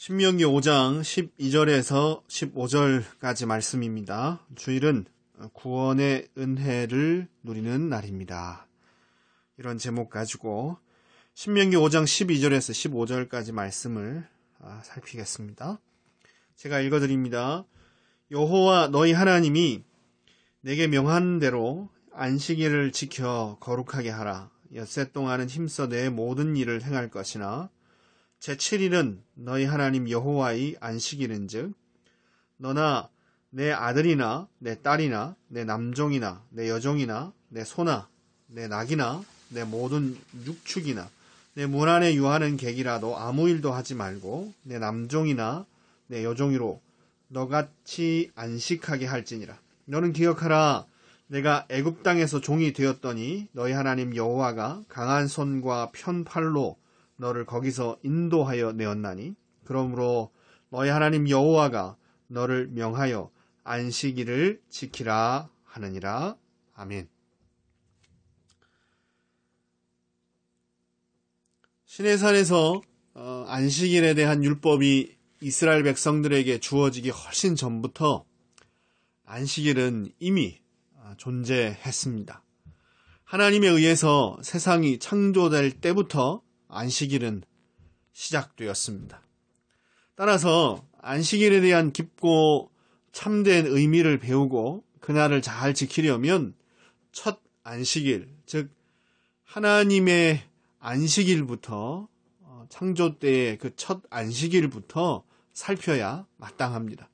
신명기 5장 12절에서 15절까지 말씀입니다. 주일은 구원의 은혜를 누리는 날입니다. 이런 제목 가지고 신명기 5장 12절에서 15절까지 말씀을 살피겠습니다. 제가 읽어드립니다. 여호와 너희 하나님이 내게 명한 대로 안식일을 지켜 거룩하게 하라. 엿새 동안은 힘써 내 모든 일을 행할 것이나 제7일은 너희 하나님 여호와의 안식일인즉 너나 내 아들이나 내 딸이나 내 남종이나 내 여종이나 내 소나 내 낙이나 내 모든 육축이나 내 문 안에 유하는 객이라도 아무 일도 하지 말고 내 남종이나 내 여종이로 너같이 안식하게 할지니라. 너는 기억하라. 내가 애굽 땅에서 종이 되었더니 너희 하나님 여호와가 강한 손과 편팔로 너를 거기서 인도하여 내었나니 그러므로 너희 하나님 여호와가 너를 명하여 안식일을 지키라 하느니라. 아멘. 시내산에서 안식일에 대한 율법이 이스라엘 백성들에게 주어지기 훨씬 전부터 안식일은 이미 존재했습니다. 하나님에 의해서 세상이 창조될 때부터 안식일은 시작되었습니다. 따라서 안식일에 대한 깊고 참된 의미를 배우고 그날을 잘 지키려면 첫 안식일, 즉 하나님의 안식일부터 창조 때의 그 첫 안식일부터 살펴야 마땅합니다.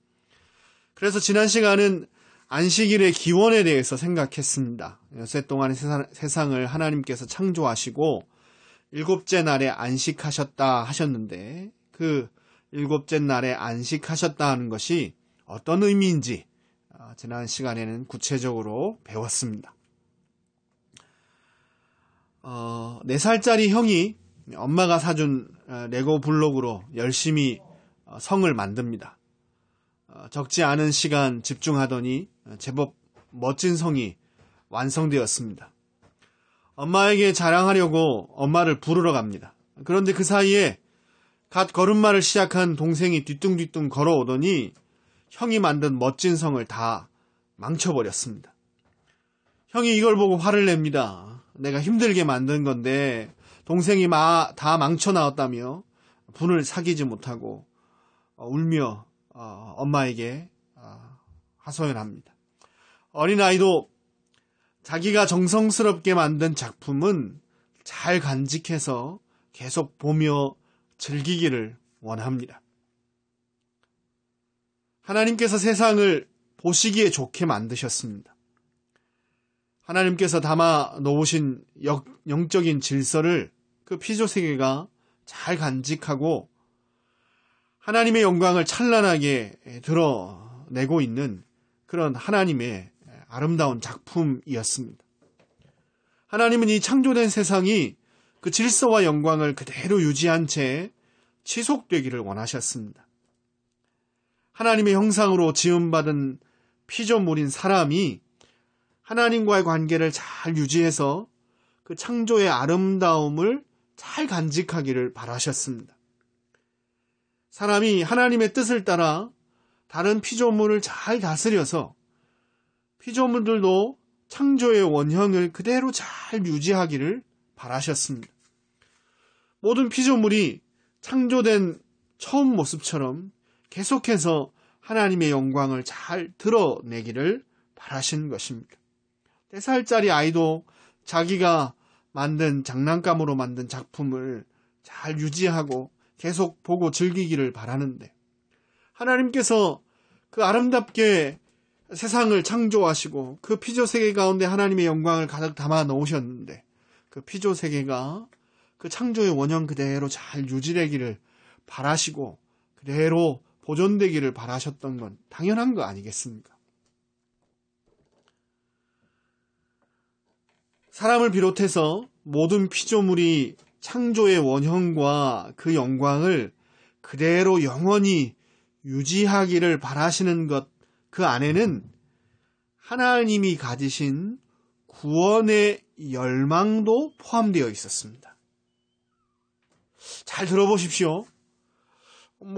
그래서 지난 시간은 안식일의 기원에 대해서 생각했습니다. 엿새 동안의 세상을 하나님께서 창조하시고 일곱째 날에 안식하셨다 하셨는데 그 일곱째 날에 안식하셨다 하는 것이 어떤 의미인지 지난 시간에는 구체적으로 배웠습니다. 4살짜리 형이 엄마가 사준 레고 블록으로 열심히 성을 만듭니다. 적지 않은 시간 집중하더니 제법 멋진 성이 완성되었습니다. 엄마에게 자랑하려고 엄마를 부르러 갑니다. 그런데 그 사이에 갓 걸음마를 시작한 동생이 뒤뚱뒤뚱 걸어오더니 형이 만든 멋진 성을 다 망쳐버렸습니다. 형이 이걸 보고 화를 냅니다. 내가 힘들게 만든 건데 동생이 다 망쳐나왔다며 분을 사귀지 못하고 울며 엄마에게 하소연합니다. 어린아이도 자기가 정성스럽게 만든 작품은 잘 간직해서 계속 보며 즐기기를 원합니다. 하나님께서 세상을 보시기에 좋게 만드셨습니다. 하나님께서 담아 놓으신 영적인 질서를 그 피조세계가 잘 간직하고 하나님의 영광을 찬란하게 드러내고 있는 그런 하나님의 아름다운 작품이었습니다. 하나님은 이 창조된 세상이 그 질서와 영광을 그대로 유지한 채 지속되기를 원하셨습니다. 하나님의 형상으로 지음받은 피조물인 사람이 하나님과의 관계를 잘 유지해서 그 창조의 아름다움을 잘 간직하기를 바라셨습니다. 사람이 하나님의 뜻을 따라 다른 피조물을 잘 다스려서 피조물들도 창조의 원형을 그대로 잘 유지하기를 바라셨습니다. 모든 피조물이 창조된 처음 모습처럼 계속해서 하나님의 영광을 잘 드러내기를 바라신 것입니다. 4살짜리 아이도 자기가 만든 장난감으로 만든 작품을 잘 유지하고 계속 보고 즐기기를 바라는데 하나님께서 그 아름답게 세상을 창조하시고 그 피조세계 가운데 하나님의 영광을 가득 담아 놓으셨는데 그 피조세계가 그 창조의 원형 그대로 잘 유지되기를 바라시고 그대로 보존되기를 바라셨던 건 당연한 거 아니겠습니까? 사람을 비롯해서 모든 피조물이 창조의 원형과 그 영광을 그대로 영원히 유지하기를 바라시는 것, 그 안에는 하나님이 가지신 구원의 열망도 포함되어 있었습니다. 잘 들어보십시오.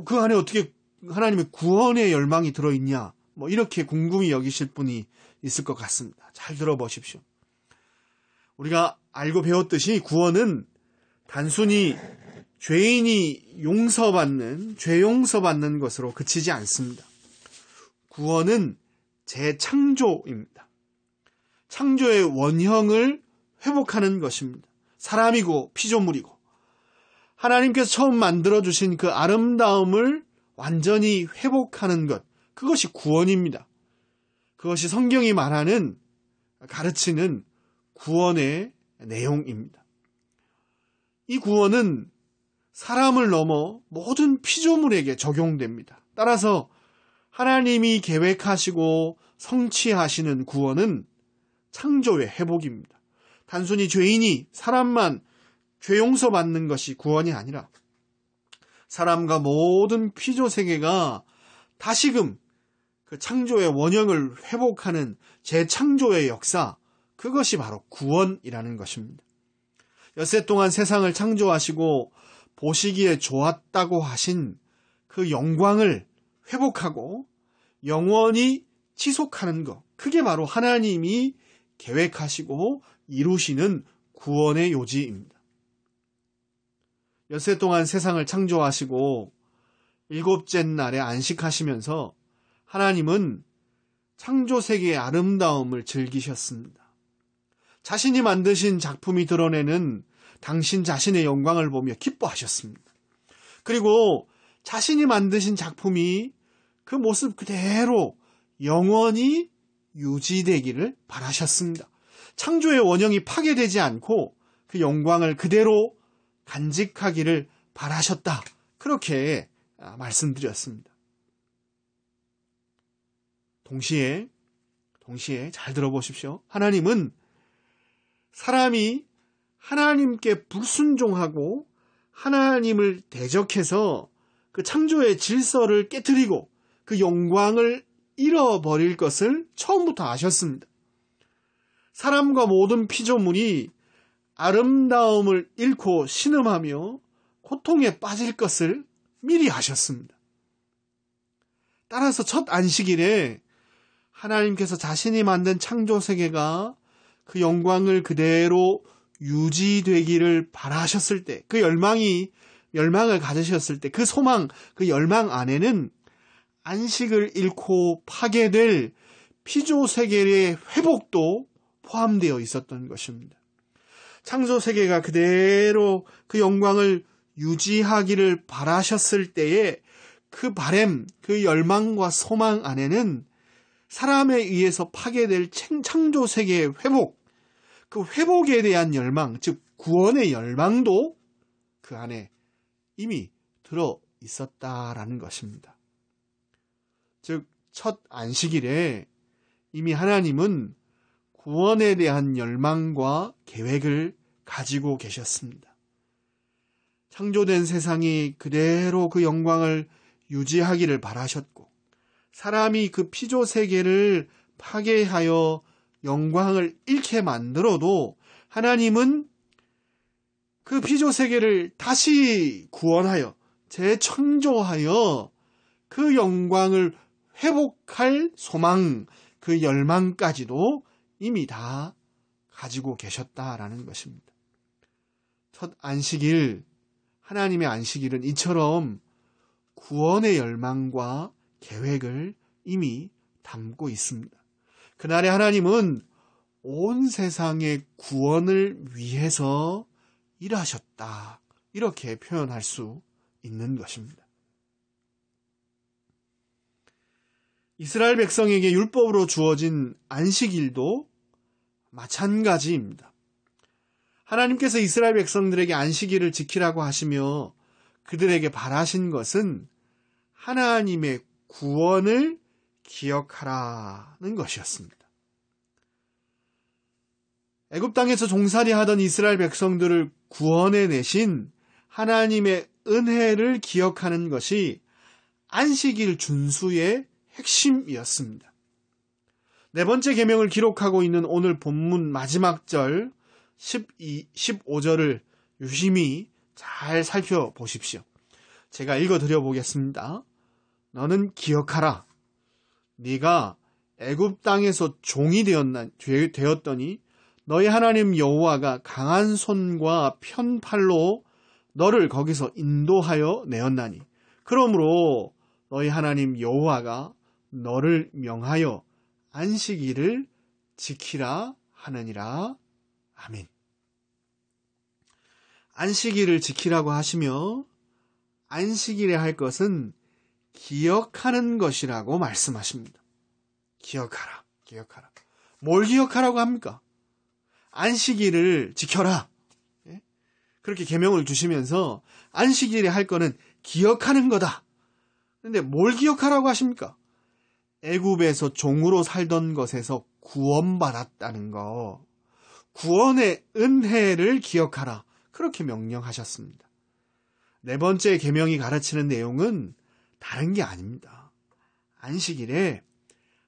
그 안에 어떻게 하나님의 구원의 열망이 들어있냐? 이렇게 궁금히 여기실 분이 있을 것 같습니다. 잘 들어보십시오. 우리가 알고 배웠듯이 구원은 단순히 죄인이 죄 용서받는 것으로 그치지 않습니다. 구원은 재창조입니다. 창조의 원형을 회복하는 것입니다. 사람이고 피조물이고 하나님께서 처음 만들어주신 그 아름다움을 완전히 회복하는 것, 그것이 구원입니다. 그것이 성경이 가르치는 구원의 내용입니다. 이 구원은 사람을 넘어 모든 피조물에게 적용됩니다. 따라서 하나님이 계획하시고 성취하시는 구원은 창조의 회복입니다. 단순히 사람만 죄 용서받는 것이 구원이 아니라 사람과 모든 피조세계가 다시금 그 창조의 원형을 회복하는 재창조의 역사, 그것이 바로 구원이라는 것입니다. 엿새 동안 세상을 창조하시고 보시기에 좋았다고 하신 그 영광을 회복하고 영원히 지속하는 것, 그게 바로 하나님이 계획하시고 이루시는 구원의 요지입니다. 엿새 동안 세상을 창조하시고 일곱째 날에 안식하시면서 하나님은 창조세계의 아름다움을 즐기셨습니다. 자신이 만드신 작품이 드러내는 당신 자신의 영광을 보며 기뻐하셨습니다. 그리고 자신이 만드신 작품이 그 모습 그대로 영원히 유지되기를 바라셨습니다. 창조의 원형이 파괴되지 않고 그 영광을 그대로 간직하기를 바라셨다. 그렇게 말씀드렸습니다. 동시에 잘 들어보십시오. 하나님은 사람이 하나님께 불순종하고 하나님을 대적해서 그 창조의 질서를 깨트리고 그 영광을 잃어버릴 것을 처음부터 아셨습니다. 사람과 모든 피조물이 아름다움을 잃고 신음하며 고통에 빠질 것을 미리 아셨습니다. 따라서 첫 안식일에 하나님께서 자신이 만든 창조세계가 그 영광을 그대로 유지되기를 바라셨을 때, 그 열망을 가지셨을 때, 그 소망, 그 열망 안에는 안식을 잃고 파괴될 피조세계의 회복도 포함되어 있었던 것입니다. 창조세계가 그대로 그 영광을 유지하기를 바라셨을 때에 그 바람, 그 열망과 소망 안에는 사람에 의해서 파괴될 창조세계의 회복, 그 회복에 대한 열망, 즉 구원의 열망도 그 안에 이미 들어 있었다라는 것입니다. 즉 첫 안식일에 이미 하나님은 구원에 대한 열망과 계획을 가지고 계셨습니다. 창조된 세상이 그대로 그 영광을 유지하기를 바라셨고, 사람이 그 피조세계를 파괴하여 영광을 잃게 만들어도 하나님은 그 피조세계를 다시 구원하여 재창조하여 그 영광을 회복할 소망, 그 열망까지도 이미 다 가지고 계셨다라는 것입니다. 첫 안식일, 하나님의 안식일은 이처럼 구원의 열망과 계획을 이미 담고 있습니다. 그날에 하나님은 온 세상의 구원을 위해서 일하셨다. 이렇게 표현할 수 있는 것입니다. 이스라엘 백성에게 율법으로 주어진 안식일도 마찬가지입니다. 하나님께서 이스라엘 백성들에게 안식일을 지키라고 하시며 그들에게 바라신 것은 하나님의 구원을 기억하라는 것이었습니다. 애굽 땅에서 종살이 하던 이스라엘 백성들을 구원해 내신 하나님의 은혜를 기억하는 것이 안식일 준수의 핵심이었습니다. 네 번째 계명을 기록하고 있는 오늘 본문 마지막 절 15절을 유심히 잘 살펴보십시오. 제가 읽어드려 보겠습니다. 너는 기억하라. 네가 애굽 땅에서 종이 되었더니 너희 하나님 여호와가 강한 손과 편팔로 너를 거기서 인도하여 내었나니 그러므로 너희 하나님 여호와가 너를 명하여 안식일을 지키라 하느니라. 아멘. 안식일을 지키라고 하시며 안식일에 할 것은 기억하는 것이라고 말씀하십니다. 기억하라. 뭘 기억하라고 합니까? 안식일을 지켜라. 그렇게 계명을 주시면서 안식일에 할 거는 기억하는 거다. 그런데 뭘 기억하라고 하십니까? 애굽에서 종으로 살던 것에서 구원받았다는 거, 구원의 은혜를 기억하라. 그렇게 명령하셨습니다. 네 번째 계명이 가르치는 내용은 다른 게 아닙니다. 안식일에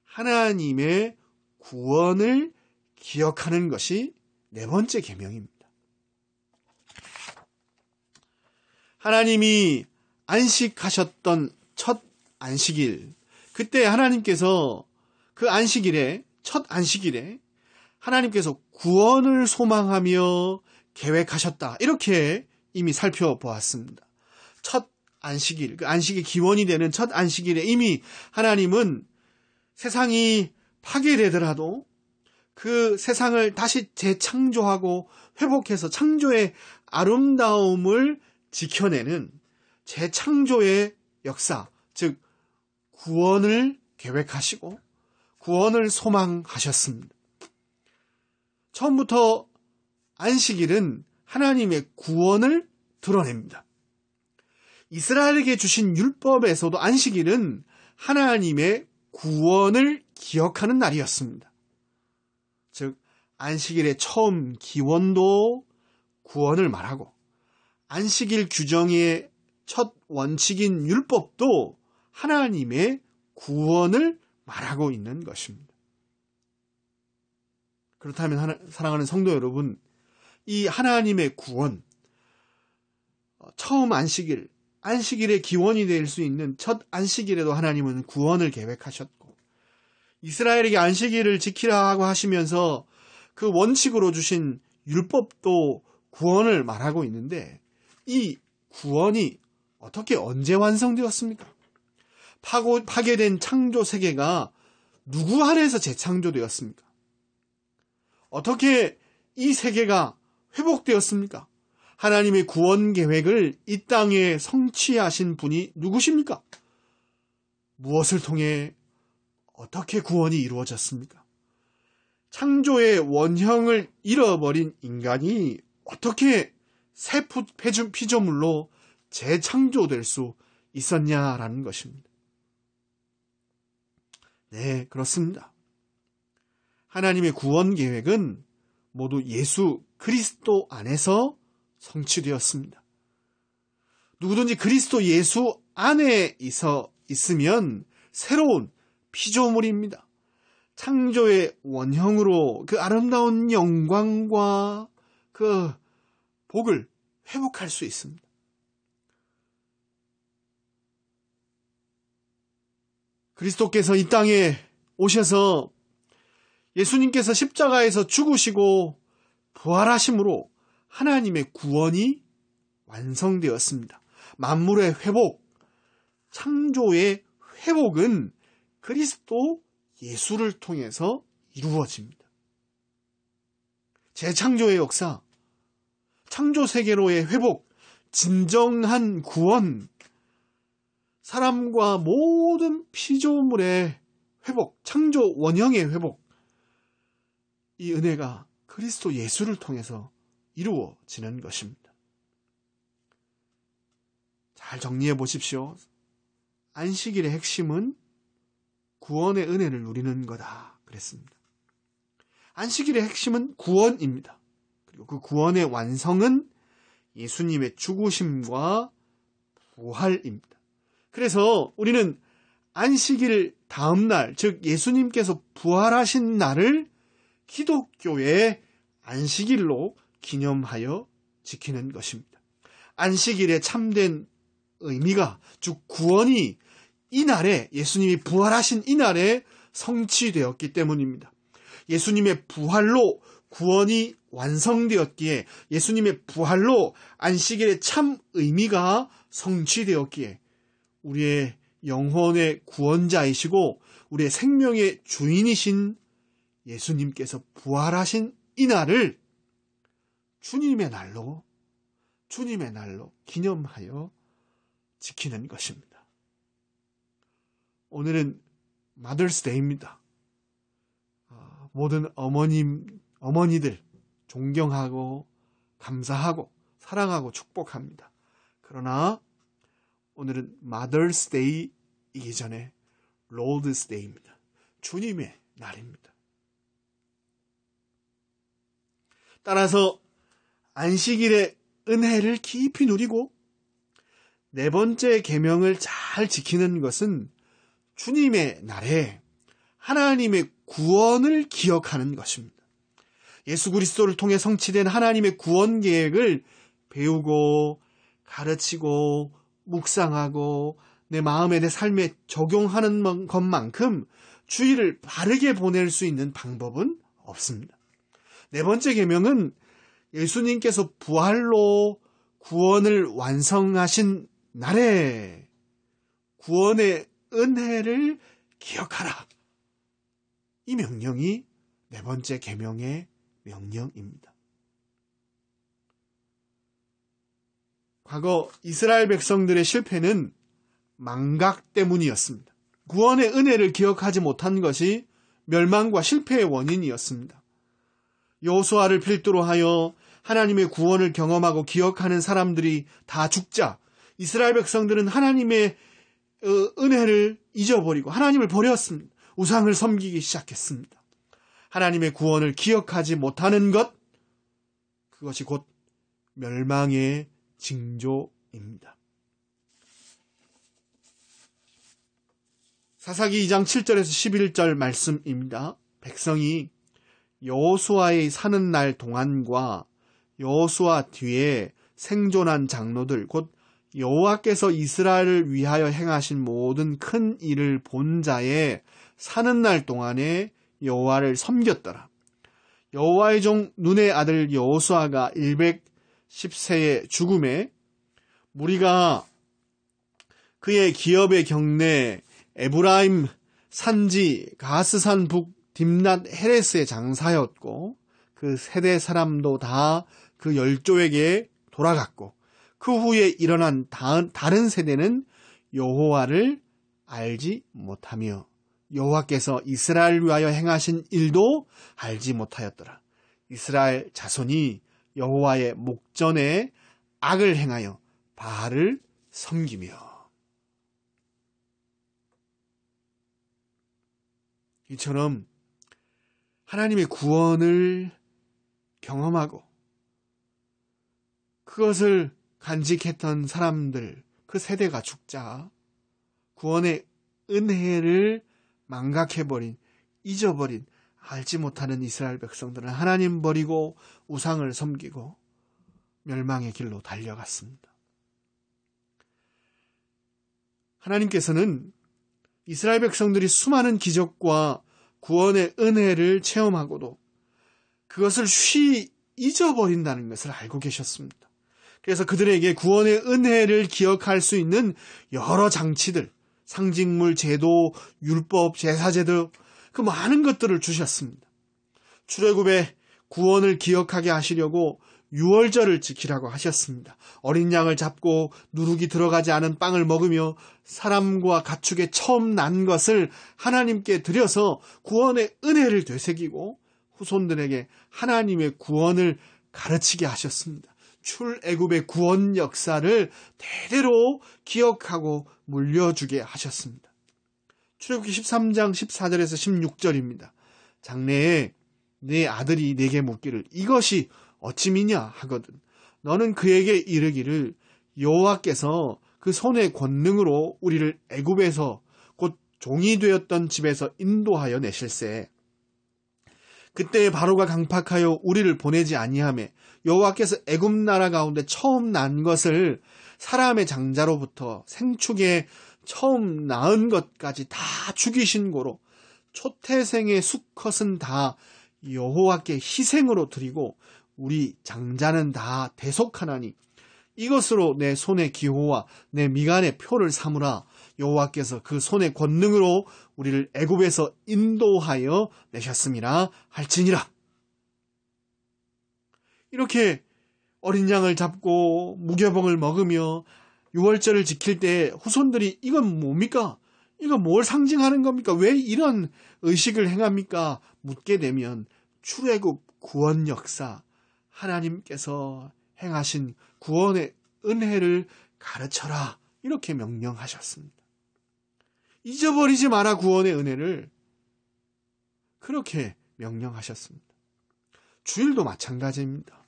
하나님의 구원을 기억하는 것이 네 번째 계명입니다. 하나님이 안식하셨던 첫 안식일, 그때 하나님께서 그 안식일에, 첫 안식일에 하나님께서 구원을 소망하며 계획하셨다. 이렇게 이미 살펴보았습니다. 첫 안식일, 그 안식의 기원이 되는 첫 안식일에 이미 하나님은 세상이 파괴되더라도 그 세상을 다시 재창조하고 회복해서 창조의 아름다움을 지켜내는 재창조의 역사, 즉 구원을 계획하시고 구원을 소망하셨습니다. 처음부터 안식일은 하나님의 구원을 드러냅니다. 이스라엘에게 주신 율법에서도 안식일은 하나님의 구원을 기억하는 날이었습니다. 즉 안식일의 처음 기원도 구원을 말하고 안식일 규정의 첫 원칙인 율법도 하나님의 구원을 말하고 있는 것입니다. 그렇다면 사랑하는 성도 여러분, 이 하나님의 구원, 처음 안식일의 기원이 될 수 있는 첫 안식일에도 하나님은 구원을 계획하셨고 이스라엘에게 안식일을 지키라고 하시면서 그 원칙으로 주신 율법도 구원을 말하고 있는데 이 구원이 어떻게 언제 완성되었습니까? 파괴된 창조 세계가 누구 안에서 재창조되었습니까? 어떻게 이 세계가 회복되었습니까? 하나님의 구원 계획을 이 땅에 성취하신 분이 누구십니까? 무엇을 통해 어떻게 구원이 이루어졌습니까? 창조의 원형을 잃어버린 인간이 어떻게 새 피조물로 재창조될 수 있었냐라는 것입니다. 네, 그렇습니다. 하나님의 구원 계획은 모두 예수 그리스도 안에서 성취되었습니다. 누구든지 그리스도 예수 안에 있으면 새로운 피조물입니다. 창조의 원형으로 그 아름다운 영광과 그 복을 회복할 수 있습니다. 그리스도께서 이 땅에 오셔서 예수님께서 십자가에서 죽으시고 부활하심으로 하나님의 구원이 완성되었습니다. 만물의 회복, 창조의 회복은 그리스도 예수를 통해서 이루어집니다. 재창조의 역사, 창조세계로의 회복, 진정한 구원, 사람과 모든 피조물의 회복, 창조 원형의 회복, 이 은혜가 그리스도 예수를 통해서 이루어지는 것입니다. 잘 정리해 보십시오. 안식일의 핵심은 구원의 은혜를 누리는 거다 그랬습니다. 안식일의 핵심은 구원입니다. 그리고 그 구원의 완성은 예수님의 죽으심과 부활입니다. 그래서 우리는 안식일 다음 날, 즉 예수님께서 부활하신 날을 기독교의 안식일로 기념하여 지키는 것입니다. 안식일에 참된 의미가, 즉 구원이 이날에, 예수님이 부활하신 이날에 성취되었기 때문입니다. 예수님의 부활로 구원이 완성되었기에, 예수님의 부활로 안식일의 참 의미가 성취되었기에, 우리의 영혼의 구원자이시고 우리의 생명의 주인이신 예수님께서 부활하신 이날을 주님의 날로 기념하여 지키는 것입니다. 오늘은 마더스데이입니다. 모든 어머니들 존경하고 감사하고 사랑하고 축복합니다. 그러나 오늘은 마더스데이이기 전에 로드스데이입니다. 주님의 날입니다. 따라서 안식일의 은혜를 깊이 누리고 네 번째 계명을 잘 지키는 것은 주님의 날에 하나님의 구원을 기억하는 것입니다. 예수 그리스도를 통해 성취된 하나님의 구원 계획을 배우고 가르치고 묵상하고 내 마음에 내 삶에 적용하는 것만큼 주일을 바르게 보낼 수 있는 방법은 없습니다. 네 번째 계명은 예수님께서 부활로 구원을 완성하신 날에 구원의 은혜를 기억하라. 이 명령이 네 번째 계명의 명령입니다. 과거 이스라엘 백성들의 실패는 망각 때문이었습니다. 구원의 은혜를 기억하지 못한 것이 멸망과 실패의 원인이었습니다. 여호수아를 필두로 하여 하나님의 구원을 경험하고 기억하는 사람들이 다 죽자 이스라엘 백성들은 하나님의 은혜를 잊어버리고 하나님을 버렸습니다. 우상을 섬기기 시작했습니다. 하나님의 구원을 기억하지 못하는 것, 그것이 곧 멸망의 징조입니다. 사사기 2장 7절에서 11절 말씀입니다. 백성이 여호수아의 사는 날 동안과 여호수아 뒤에 생존한 장로들, 곧 여호와께서 이스라엘을 위하여 행하신 모든 큰 일을 본 자의 사는 날 동안에 여호와를 섬겼더라. 여호와의 종 눈의 아들 여호수아가 110세의 죽음에 무리가 그의 기업의 경내 에브라임 산지 가스산 북 딥낫 헤레스의 장사였고 그 세대 사람도 다 그 열조에게 돌아갔고 그 후에 일어난 다른 세대는 여호와를 알지 못하며 여호와께서 이스라엘을 위하여 행하신 일도 알지 못하였더라. 이스라엘 자손이 여호와의 목전에 악을 행하여 바알을 섬기며. 이처럼 하나님의 구원을 경험하고 그것을 간직했던 사람들, 그 세대가 죽자 구원의 은혜를 망각해버린, 잊어버린, 알지 못하는 이스라엘 백성들은 하나님 버리고 우상을 섬기고 멸망의 길로 달려갔습니다. 하나님께서는 이스라엘 백성들이 수많은 기적과 구원의 은혜를 체험하고도 그것을 쉬이 잊어버린다는 것을 알고 계셨습니다. 그래서 그들에게 구원의 은혜를 기억할 수 있는 여러 장치들, 상징물, 제도, 율법, 제사제도, 그 많은 것들을 주셨습니다. 출애굽의 구원을 기억하게 하시려고 유월절을 지키라고 하셨습니다. 어린 양을 잡고 누룩이 들어가지 않은 빵을 먹으며 사람과 가축의 처음 난 것을 하나님께 드려서 구원의 은혜를 되새기고 후손들에게 하나님의 구원을 가르치게 하셨습니다. 출애굽의 구원 역사를 대대로 기억하고 물려주게 하셨습니다. 출애굽기 13장 14절에서 16절입니다. 장래에 내 아들이 내게 묻기를 이것이 어찌미냐 하거든 너는 그에게 이르기를 여호와께서 그 손의 권능으로 우리를 애굽에서 곧 종이 되었던 집에서 인도하여 내실세. 그때 바로가 강팍하여 우리를 보내지 아니하매 여호와께서 애굽 나라 가운데 처음 난 것을 사람의 장자로부터 생축에 처음 낳은 것까지 다 죽이신 고로 초태생의 수컷은 다 여호와께 희생으로 드리고 우리 장자는 다 대속하나니 이것으로 내 손의 기호와 내 미간의 표를 삼으라. 여호와께서 그 손의 권능으로 우리를 애굽에서 인도하여 내셨음이라 할지니라. 이렇게 어린 양을 잡고 무교병을 먹으며 유월절을 지킬 때 후손들이 이건 뭡니까? 이건 뭘 상징하는 겁니까? 왜 이런 의식을 행합니까? 묻게 되면 출애굽 구원 역사, 하나님께서 행하신 구원의 은혜를 가르쳐라. 이렇게 명령하셨습니다. 잊어버리지 마라 구원의 은혜를 그렇게 명령하셨습니다. 주일도 마찬가지입니다.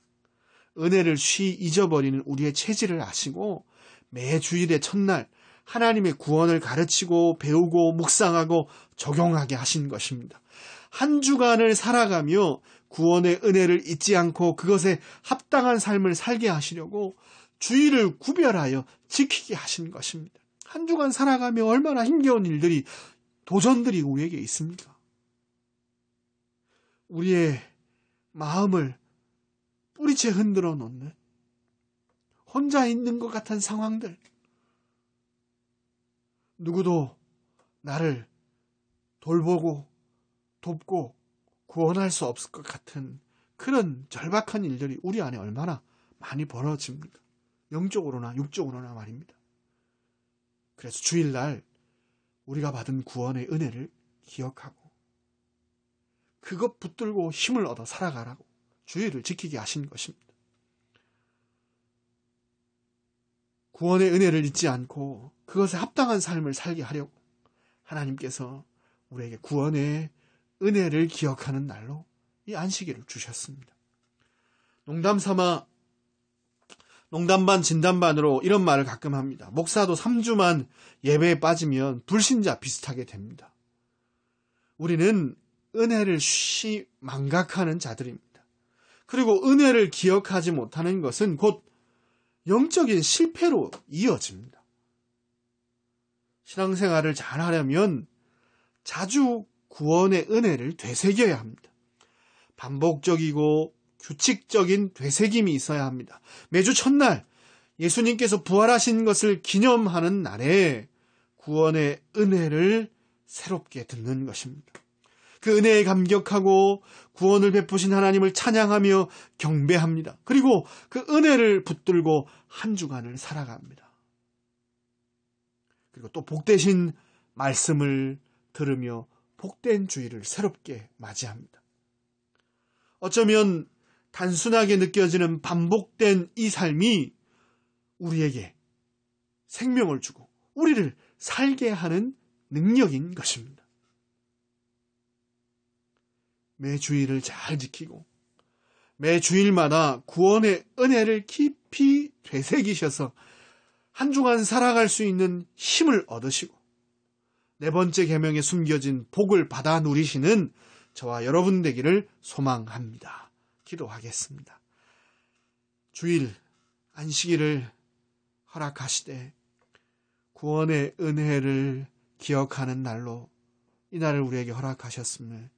은혜를 쉬 잊어버리는 우리의 체질을 아시고 매 주일의 첫날 하나님의 구원을 가르치고 배우고 묵상하고 적용하게 하신 것입니다. 한 주간을 살아가며 구원의 은혜를 잊지 않고 그것에 합당한 삶을 살게 하시려고 주일을 구별하여 지키게 하신 것입니다. 한 주간 살아가며 얼마나 힘겨운 일들이, 도전들이 우리에게 있습니까? 우리의 마음을 뿌리채 흔들어 놓는 혼자 있는 것 같은 상황들, 누구도 나를 돌보고 돕고 구원할 수 없을 것 같은 그런 절박한 일들이 우리 안에 얼마나 많이 벌어집니까? 영적으로나 육적으로나 말입니다. 그래서 주일날 우리가 받은 구원의 은혜를 기억하고 그것 붙들고 힘을 얻어 살아가라고 주일을 지키게 하신 것입니다. 구원의 은혜를 잊지 않고 그것에 합당한 삶을 살게 하려고 하나님께서 우리에게 구원의 은혜를 기억하는 날로 이 안식일을 주셨습니다. 농담삼아 농담반 진담반으로 이런 말을 가끔 합니다. 목사도 3주만 예배에 빠지면 불신자 비슷하게 됩니다. 우리는 은혜를 쉬 망각하는 자들입니다. 그리고 은혜를 기억하지 못하는 것은 곧 영적인 실패로 이어집니다. 신앙생활을 잘 하려면 자주 구원의 은혜를 되새겨야 합니다. 반복적이고 규칙적인 되새김이 있어야 합니다. 매주 첫날 예수님께서 부활하신 것을 기념하는 날에 구원의 은혜를 새롭게 듣는 것입니다. 그 은혜에 감격하고 구원을 베푸신 하나님을 찬양하며 경배합니다. 그리고 그 은혜를 붙들고 한 주간을 살아갑니다. 그리고 또 복되신 말씀을 들으며 복된 주일을 새롭게 맞이합니다. 어쩌면 단순하게 느껴지는 반복된 이 삶이 우리에게 생명을 주고 우리를 살게 하는 능력인 것입니다. 매 주일을 잘 지키고 매 주일마다 구원의 은혜를 깊이 되새기셔서 한 주간 살아갈 수 있는 힘을 얻으시고 네 번째 계명에 숨겨진 복을 받아 누리시는 저와 여러분 되기를 소망합니다. 기도하겠습니다. 주일 안식일을 허락하시되 구원의 은혜를 기억하는 날로 이 날을 우리에게 허락하셨음을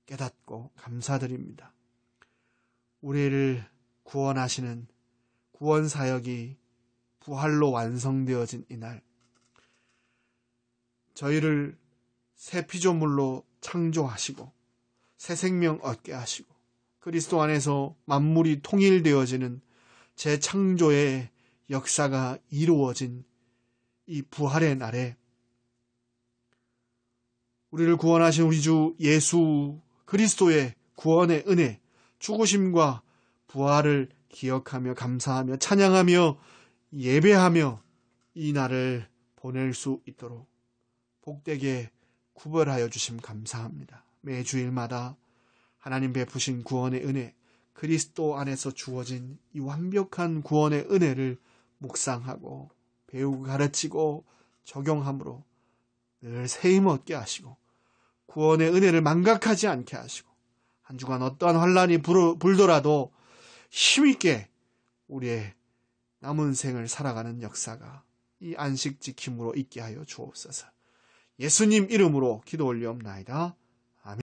깨닫고 감사드립니다. 우리를 구원하시는 구원사역이 부활로 완성되어진 이날, 저희를 새 피조물로 창조하시고 새 생명 얻게 하시고 그리스도 안에서 만물이 통일되어지는 재창조의 역사가 이루어진 이 부활의 날에 우리를 구원하신 우리 주 예수 그리스도의 구원의 은혜, 죽으심과 부활을 기억하며 감사하며 찬양하며 예배하며 이 날을 보낼 수 있도록 복되게 구별하여 주심 감사합니다. 매 주일마다 하나님 베푸신 구원의 은혜, 그리스도 안에서 주어진 이 완벽한 구원의 은혜를 묵상하고 배우고 가르치고 적용함으로 늘 새힘 얻게 하시고 구원의 은혜를 망각하지 않게 하시고 한 주간 어떠한 환란이 불더라도 힘있게 우리의 남은 생을 살아가는 역사가 이 안식 지킴으로 있게 하여 주옵소서. 예수님 이름으로 기도 올리옵나이다.